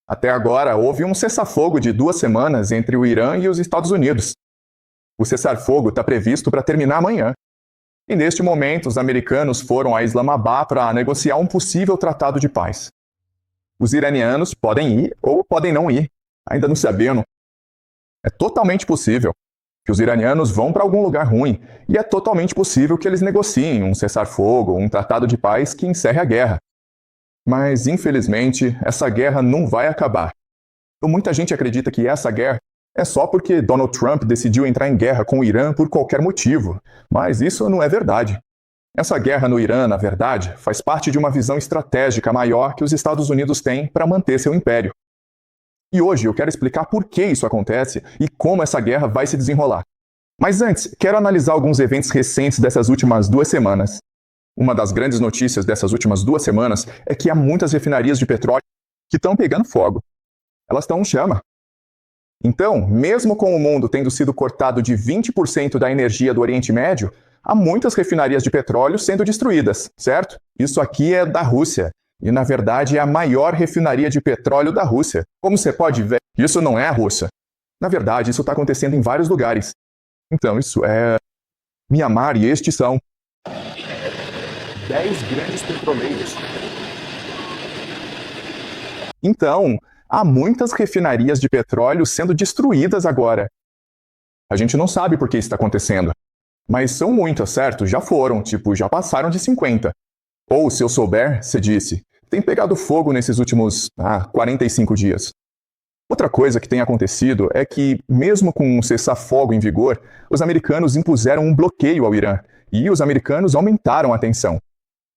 Até agora, houve um cessar-fogo de 2 semanas entre o Irã e os Estados Unidos. O cessar-fogo está previsto para terminar amanhã. E neste momento, os americanos foram a Islamabad para negociar um possível tratado de paz. Os iranianos podem ir ou podem não ir, ainda não sabemos. É totalmente possível que os iranianos vão para algum lugar ruim, e é totalmente possível que eles negociem um cessar-fogo, um tratado de paz que encerre a guerra. Mas, infelizmente, essa guerra não vai acabar. Muita gente acredita que essa guerra é só porque Donald Trump decidiu entrar em guerra com o Irã por qualquer motivo, mas isso não é verdade. Essa guerra no Irã, na verdade, faz parte de uma visão estratégica maior que os Estados Unidos têm para manter seu império. E hoje eu quero explicar por que isso acontece e como essa guerra vai se desenrolar. Mas antes, quero analisar alguns eventos recentes dessas últimas 2 semanas. Uma das grandes notícias dessas últimas 2 semanas é que há muitas refinarias de petróleo que estão pegando fogo. Elas estão em chama. Então, mesmo com o mundo tendo sido cortado de 20% da energia do Oriente Médio, há muitas refinarias de petróleo sendo destruídas, certo? Isso aqui é da Rússia. E, na verdade, é a maior refinaria de petróleo da Rússia. Como você pode ver, isso não é a Rússia. Na verdade, isso está acontecendo em vários lugares. Então, isso é Mianmar e estes são 10 grandes petroleiros. Então, há muitas refinarias de petróleo sendo destruídas agora. A gente não sabe por que isso está acontecendo. Mas são muitas, certo? Já foram, já passaram de 50. Ou, se eu souber, você disse, tem pegado fogo nesses últimos 45 dias. Outra coisa que tem acontecido é que, mesmo com um cessar-fogo em vigor, os americanos impuseram um bloqueio ao Irã, e os americanos aumentaram a tensão.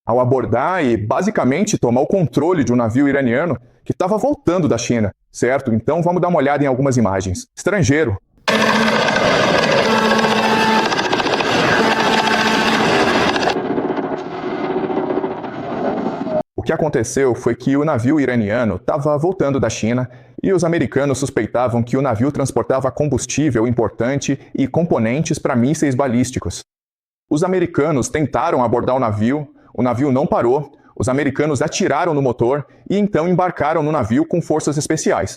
Ao abordar e, basicamente, tomar o controle de um navio iraniano que estava voltando da China, certo? Então vamos dar uma olhada em algumas imagens. Estrangeiro. O que aconteceu foi que o navio iraniano estava voltando da China e os americanos suspeitavam que o navio transportava combustível importante e componentes para mísseis balísticos. Os americanos tentaram abordar o navio não parou, os americanos atiraram no motor e então embarcaram no navio com forças especiais.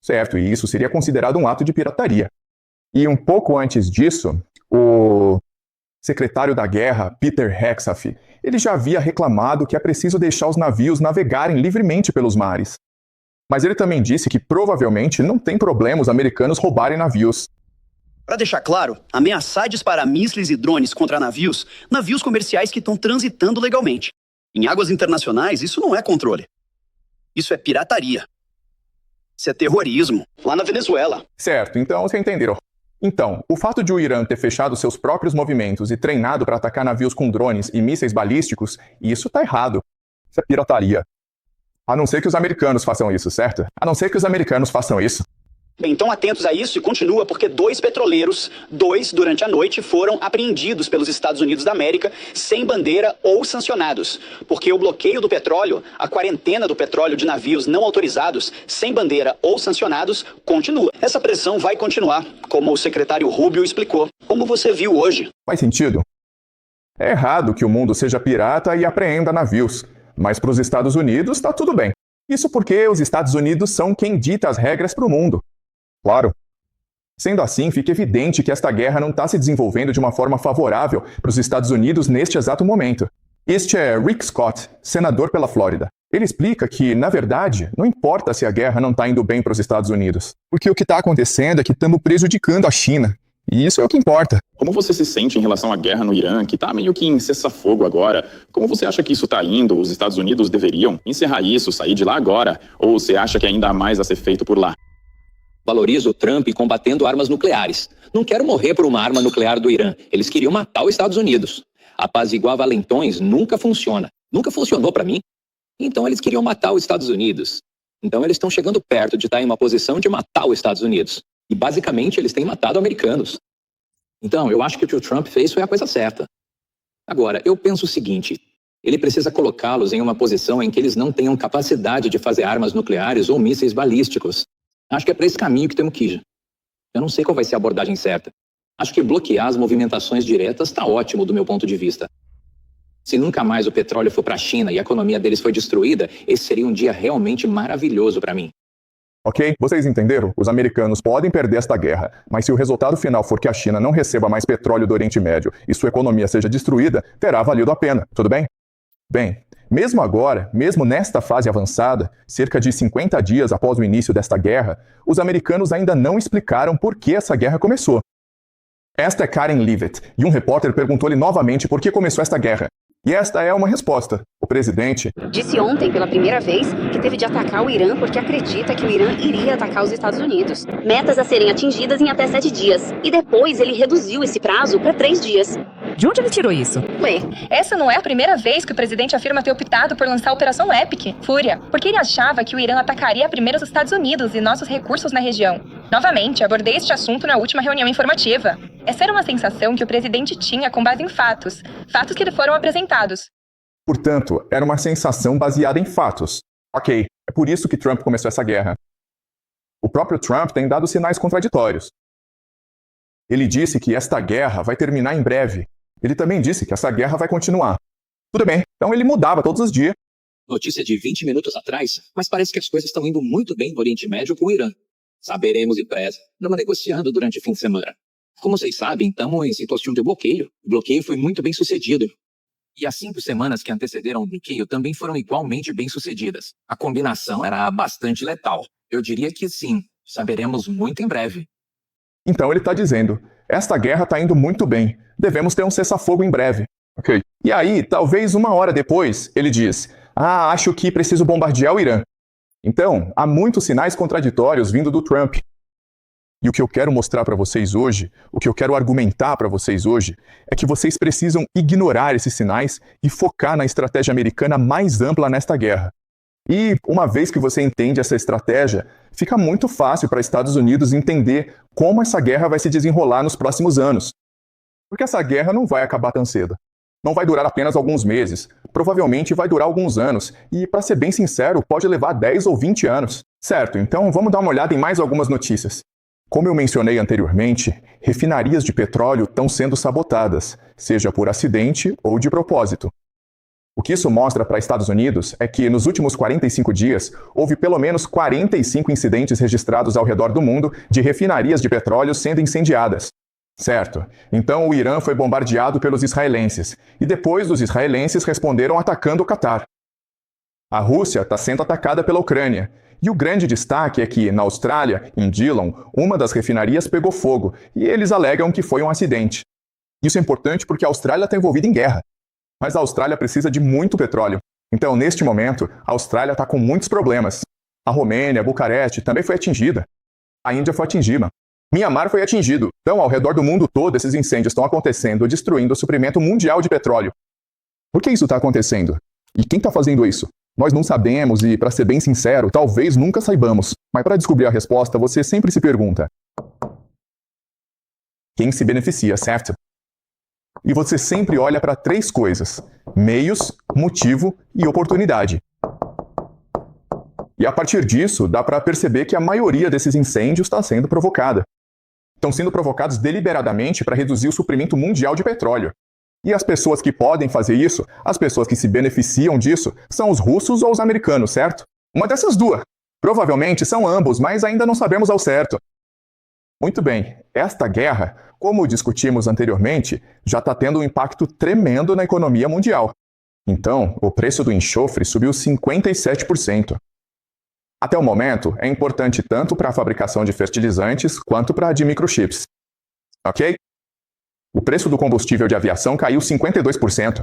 Certo, e isso seria considerado um ato de pirataria. E um pouco antes disso, o secretário da guerra, Peter Hegseth, ele já havia reclamado que é preciso deixar os navios navegarem livremente pelos mares. Mas ele também disse que provavelmente não tem problema os americanos roubarem navios. Para deixar claro, ameaçar disparar mísseis e drones contra navios comerciais que estão transitando legalmente. Em águas internacionais, isso não é controle. Isso é pirataria. Isso é terrorismo. Lá na Venezuela. Certo, então você entenderam. Então, o fato de o Irã ter fechado seus próprios movimentos e treinado para atacar navios com drones e mísseis balísticos, isso está errado. Isso é pirataria. A não ser que os americanos façam isso, certo? A não ser que os americanos façam isso. Bem, então atentos a isso e continua porque 2 petroleiros, durante a noite, foram apreendidos pelos Estados Unidos da América sem bandeira ou sancionados. Porque o bloqueio do petróleo, a quarentena do petróleo de navios não autorizados, sem bandeira ou sancionados, continua. Essa pressão vai continuar, como o secretário Rubio explicou, como você viu hoje. Faz sentido? É errado que o mundo seja pirata e apreenda navios, mas para os Estados Unidos está tudo bem. Isso porque os Estados Unidos são quem dita as regras para o mundo. Claro. Sendo assim, fica evidente que esta guerra não está se desenvolvendo de uma forma favorável para os Estados Unidos neste exato momento. Este é Rick Scott, senador pela Flórida. Ele explica que, na verdade, não importa se a guerra não está indo bem para os Estados Unidos, porque o que está acontecendo é que estamos prejudicando a China. E isso é o que importa. Como você se sente em relação à guerra no Irã, que está meio que em cessar-fogo agora? Como você acha que isso está indo? Os Estados Unidos deveriam encerrar isso, sair de lá agora? Ou você acha que ainda há mais a ser feito por lá? Valorizo o Trump combatendo armas nucleares. Não quero morrer por uma arma nuclear do Irã. Eles queriam matar os Estados Unidos. Apaziguar valentões nunca funciona. Nunca funcionou para mim. Então eles queriam matar os Estados Unidos. Então eles estão chegando perto de estar em uma posição de matar os Estados Unidos. E basicamente eles têm matado americanos. Então eu acho que o que o Trump fez foi a coisa certa. Agora, eu penso o seguinte. Ele precisa colocá-los em uma posição em que eles não tenham capacidade de fazer armas nucleares ou mísseis balísticos. Acho que é para esse caminho que temos que ir. Eu não sei qual vai ser a abordagem certa. Acho que bloquear as movimentações diretas está ótimo do meu ponto de vista. Se nunca mais o petróleo for para a China e a economia deles foi destruída, esse seria um dia realmente maravilhoso para mim. Ok? Vocês entenderam? Os americanos podem perder esta guerra, mas se o resultado final for que a China não receba mais petróleo do Oriente Médio e sua economia seja destruída, terá valido a pena. Tudo bem? Bem, mesmo agora, mesmo nesta fase avançada, cerca de 50 dias após o início desta guerra, os americanos ainda não explicaram por que essa guerra começou. Esta é Karen Leavitt, e um repórter perguntou-lhe novamente por que começou esta guerra. E esta é uma resposta. O presidente disse ontem, pela primeira vez, que teve de atacar o Irã porque acredita que o Irã iria atacar os Estados Unidos. Metas a serem atingidas em até 7 dias. E depois ele reduziu esse prazo para 3 dias. De onde ele tirou isso? Ué, essa não é a primeira vez que o presidente afirma ter optado por lançar a Operação Epic. Fúria, porque ele achava que o Irã atacaria primeiro os Estados Unidos e nossos recursos na região. Novamente, abordei este assunto na última reunião informativa. Essa era uma sensação que o presidente tinha com base em fatos. Fatos que lhe foram apresentados. Portanto, era uma sensação baseada em fatos. Ok, é por isso que Trump começou essa guerra. O próprio Trump tem dado sinais contraditórios. Ele disse que esta guerra vai terminar em breve. Ele também disse que essa guerra vai continuar. Tudo bem, então ele mudava todos os dias. Notícia de 20 minutos atrás, mas parece que as coisas estão indo muito bem no Oriente Médio com o Irã. Saberemos em breve. Estamos negociando durante o fim de semana. Como vocês sabem, estamos em situação de bloqueio. O bloqueio foi muito bem sucedido. E as 5 semanas que antecederam o bloqueio também foram igualmente bem sucedidas. A combinação era bastante letal. Eu diria que sim, saberemos muito em breve. Então ele está dizendo, esta guerra está indo muito bem, devemos ter um cessar-fogo em breve. Ok. E aí, talvez 1 hora depois, ele diz, acho que preciso bombardear o Irã. Então, há muitos sinais contraditórios vindo do Trump. E o que eu quero mostrar para vocês hoje, o que eu quero argumentar para vocês hoje, é que vocês precisam ignorar esses sinais e focar na estratégia americana mais ampla nesta guerra. E, uma vez que você entende essa estratégia, fica muito fácil para os Estados Unidos entender como essa guerra vai se desenrolar nos próximos anos. Porque essa guerra não vai acabar tão cedo. Não vai durar apenas alguns meses. Provavelmente vai durar alguns anos. E, para ser bem sincero, pode levar 10 ou 20 anos. Certo, então vamos dar uma olhada em mais algumas notícias. Como eu mencionei anteriormente, refinarias de petróleo estão sendo sabotadas, seja por acidente ou de propósito. O que isso mostra para os Estados Unidos é que, nos últimos 45 dias, houve pelo menos 45 incidentes registrados ao redor do mundo de refinarias de petróleo sendo incendiadas. Certo. Então o Irã foi bombardeado pelos israelenses, e depois os israelenses responderam atacando o Catar. A Rússia está sendo atacada pela Ucrânia, e o grande destaque é que, na Austrália, em Dillon, uma das refinarias pegou fogo, e eles alegam que foi um acidente. Isso é importante porque a Austrália está envolvida em guerra. Mas a Austrália precisa de muito petróleo. Então, neste momento, a Austrália está com muitos problemas. A Romênia, Bucareste também foi atingida. A Índia foi atingida. Mianmar foi atingido. Então, ao redor do mundo todo, esses incêndios estão acontecendo, destruindo o suprimento mundial de petróleo. Por que isso está acontecendo? E quem está fazendo isso? Nós não sabemos e, para ser bem sincero, talvez nunca saibamos. Mas para descobrir a resposta, você sempre se pergunta: quem se beneficia, certo? E você sempre olha para 3 coisas: meios, motivo e oportunidade. E a partir disso, dá para perceber que a maioria desses incêndios está sendo provocada. Estão sendo provocados deliberadamente para reduzir o suprimento mundial de petróleo. E as pessoas que podem fazer isso, as pessoas que se beneficiam disso, são os russos ou os americanos, certo? Uma dessas duas. Provavelmente são ambos, mas ainda não sabemos ao certo. Muito bem, esta guerra, como discutimos anteriormente, já está tendo um impacto tremendo na economia mundial. Então, o preço do enxofre subiu 57%. Até o momento, é importante tanto para a fabricação de fertilizantes quanto para a de microchips. Ok? O preço do combustível de aviação caiu 52%.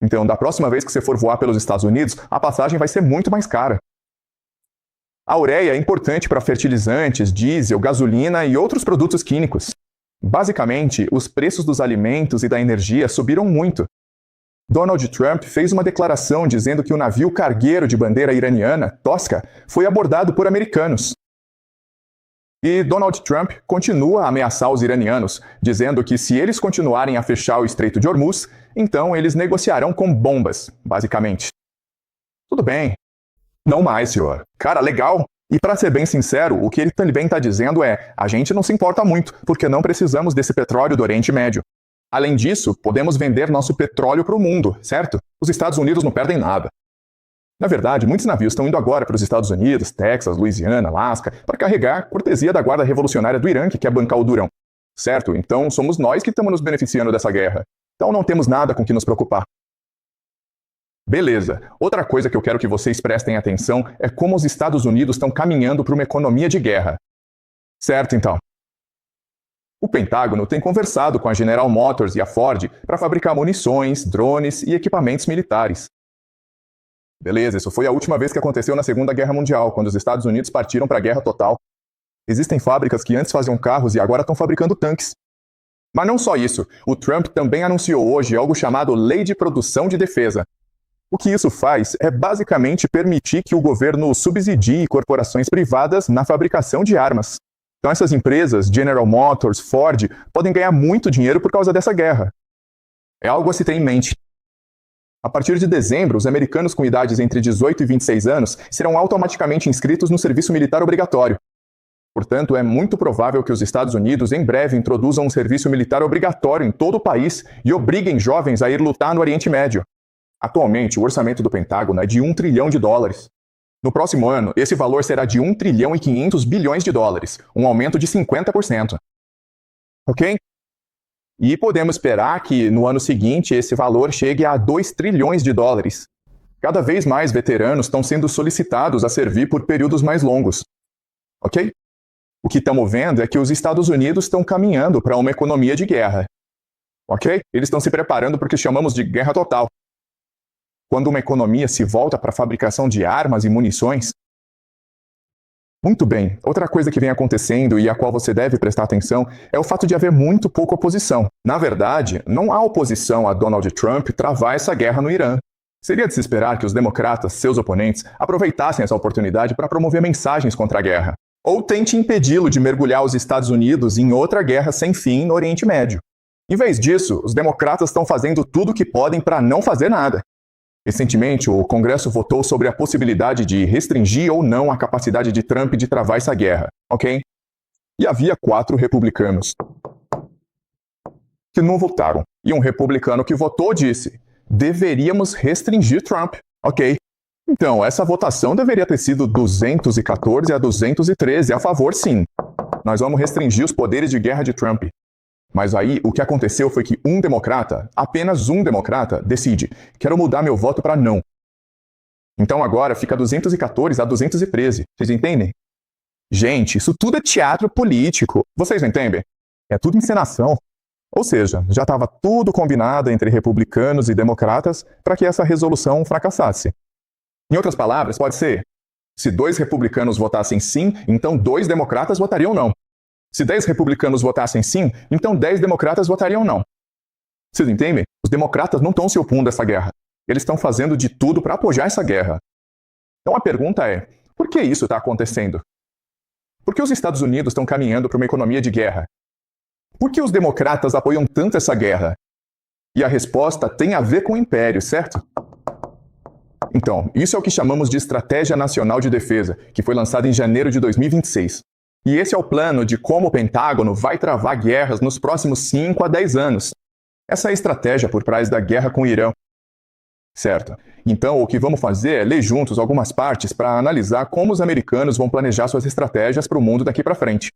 Então, da próxima vez que você for voar pelos Estados Unidos, a passagem vai ser muito mais cara. A ureia é importante para fertilizantes, diesel, gasolina e outros produtos químicos. Basicamente, os preços dos alimentos e da energia subiram muito. Donald Trump fez uma declaração dizendo que o navio cargueiro de bandeira iraniana, Tosca, foi abordado por americanos. E Donald Trump continua a ameaçar os iranianos, dizendo que se eles continuarem a fechar o Estreito de Hormuz, então eles negociarão com bombas, basicamente. Tudo bem. Não mais, senhor. Cara, legal. E para ser bem sincero, o que ele também está dizendo é: a gente não se importa muito, porque não precisamos desse petróleo do Oriente Médio. Além disso, podemos vender nosso petróleo para o mundo, certo? Os Estados Unidos não perdem nada. Na verdade, muitos navios estão indo agora para os Estados Unidos, Texas, Louisiana, Alasca, para carregar cortesia da Guarda Revolucionária do Irã, que quer bancar o durão. Certo? Então somos nós que estamos nos beneficiando dessa guerra. Então não temos nada com que nos preocupar. Beleza. Outra coisa que eu quero que vocês prestem atenção é como os Estados Unidos estão caminhando para uma economia de guerra. Certo, então? O Pentágono tem conversado com a General Motors e a Ford para fabricar munições, drones e equipamentos militares. Beleza, isso foi a última vez que aconteceu na Segunda Guerra Mundial, quando os Estados Unidos partiram para a guerra total. Existem fábricas que antes faziam carros e agora estão fabricando tanques. Mas não só isso, o Trump também anunciou hoje algo chamado Lei de Produção de Defesa. O que isso faz é basicamente permitir que o governo subsidie corporações privadas na fabricação de armas. Então essas empresas, General Motors, Ford, podem ganhar muito dinheiro por causa dessa guerra. É algo a se ter em mente. A partir de dezembro, os americanos com idades entre 18 e 26 anos serão automaticamente inscritos no serviço militar obrigatório. Portanto, é muito provável que os Estados Unidos em breve introduzam um serviço militar obrigatório em todo o país e obriguem jovens a ir lutar no Oriente Médio. Atualmente, o orçamento do Pentágono é de $1 trilhão. No próximo ano, esse valor será de $1 trilhão e 500 bilhões, um aumento de 50%. Ok? E podemos esperar que, no ano seguinte, esse valor chegue a $2 trilhões. Cada vez mais veteranos estão sendo solicitados a servir por períodos mais longos. Ok? O que estamos vendo é que os Estados Unidos estão caminhando para uma economia de guerra. Ok? Eles estão se preparando para o que chamamos de guerra total. Quando uma economia se volta para a fabricação de armas e munições. Muito bem, outra coisa que vem acontecendo e a qual você deve prestar atenção é o fato de haver muito pouca oposição. Na verdade, não há oposição a Donald Trump travar essa guerra no Irã. Seria de se esperar que os democratas, seus oponentes, aproveitassem essa oportunidade para promover mensagens contra a guerra. Ou tente impedi-lo de mergulhar os Estados Unidos em outra guerra sem fim no Oriente Médio. Em vez disso, os democratas estão fazendo tudo o que podem para não fazer nada. Recentemente, o Congresso votou sobre a possibilidade de restringir ou não a capacidade de Trump de travar essa guerra, ok? E havia 4 republicanos que não votaram. E um republicano que votou disse: deveríamos restringir Trump, ok? Então, essa votação deveria ter sido 214 a 213 a favor, sim. Nós vamos restringir os poderes de guerra de Trump. Mas aí, o que aconteceu foi que um democrata, apenas um democrata, decide: quero mudar meu voto para não. Então agora fica 214 a 213. Vocês entendem? Gente, isso tudo é teatro político. Vocês não entendem? É tudo encenação. Ou seja, já estava tudo combinado entre republicanos e democratas para que essa resolução fracassasse. Em outras palavras, pode ser: se 2 republicanos votassem sim, então 2 democratas votariam não. Se 10 republicanos votassem sim, então 10 democratas votariam não. Vocês entendem? Os democratas não estão se opondo a essa guerra. Eles estão fazendo de tudo para apoiar essa guerra. Então a pergunta é: por que isso está acontecendo? Por que os Estados Unidos estão caminhando para uma economia de guerra? Por que os democratas apoiam tanto essa guerra? E a resposta tem a ver com o império, certo? Então, isso é o que chamamos de Estratégia Nacional de Defesa, que foi lançada em janeiro de 2026. E esse é o plano de como o Pentágono vai travar guerras nos próximos 5 a 10 anos. Essa é a estratégia por trás da guerra com o Irã. Certo. Então, o que vamos fazer é ler juntos algumas partes para analisar como os americanos vão planejar suas estratégias para o mundo daqui para frente.